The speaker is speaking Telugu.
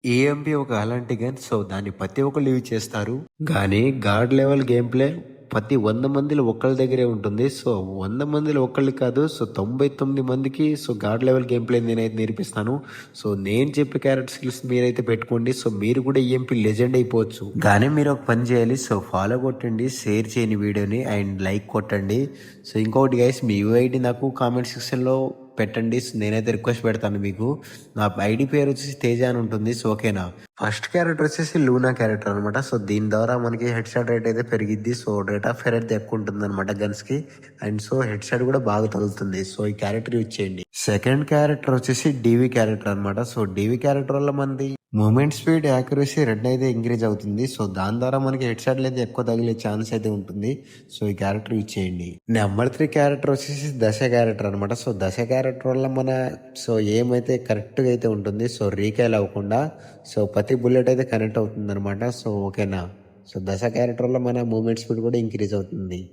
ఏఎంపీ ఒక అలాంటి గన్. సో, దాన్ని ప్రతి ఒక్కళ్ళు యూజ్ చేస్తారు. గానీ గాడ్ లెవెల్ గేమ్ ప్లే ప్రతి 100 మందిలో ఒక్కళ్ళ దగ్గరే ఉంటుంది. సో, 100 మందిలో ఒక్కళ్ళు కాదు. సో, 99 మందికి గాడ్ లెవెల్ గేమ్ ప్లే నేనైతే నేర్పిస్తాను. సో, నేను చెప్పే క్యారెక్టర్ స్కిల్స్ మీరైతే పెట్టుకోండి. సో, మీరు కూడా ఈఎంపీ లెజెండ్ అయిపోవచ్చు. కానీ మీరు ఒక పని చేయాలి. సో, ఫాలో కొట్టండి, షేర్ చేయండి వీడియోని అండ్ లైక్ కొట్టండి. సో, ఇంకొకటి గైస్, మీ యూఐడి నాకు కామెంట్ సెక్షన్లో పెట్టండి. నేనైతే రిక్వెస్ట్ పెడతాను మీకు. నా ఐడి పేరు వచ్చేసి తేజ అని ఉంటుంది. సో, ఓకేనా. ఫస్ట్ క్యారెక్టర్ వచ్చేసి లూనా క్యారెక్టర్ అనమాట. సో, దీని ద్వారా మనకి హెడ్ షాట్ రేట్ అయితే పెరిగిద్ది. సో, రేట్ ఆఫ్ ఫైర్ అయితే ఎక్కువ ఉంటుంది అనమాట గన్స్ కి. అండ్ సో హెడ్ షాట్ కూడా బాగా తగులుతుంది. సో, ఈ క్యారెక్టర్ యూజ్ చేయండి. సెకండ్ క్యారెక్టర్ వచ్చేసి డీవీ క్యారెక్టర్ అనమాట. సో, డీవీ క్యారెక్టర్ వల్ల మనది మూమెంట్ స్పీడ్, యాక్యురసీ రెండు అయితే ఇంక్రీజ్ అవుతుంది. సో, దాని ద్వారా మనకి హెడ్ షాట్లు అయితే ఎక్కువ తగిలే ఛాన్స్ అయితే ఉంటుంది. సో, ఈ క్యారెక్టర్ యూజ్ చేయండి. నెంబర్ 3 క్యారెక్టర్ వచ్చేసి దశ క్యారెక్టర్ అనమాట. సో, దశ క్యారెక్టర్ వల్ల ఏమైతే కరెక్ట్గా అయితే ఉంటుంది. సో, రీకైల్ అవ్వకుండా ప్రతి బుల్లెట్ అయితే కనెక్ట్ అవుతుంది అనమాట. సో, ఓకేనా. సో, దశ క్యారెక్టర్ వల్ల మన మూమెంట్ స్పీడ్ కూడా ఇంక్రీజ్ అవుతుంది.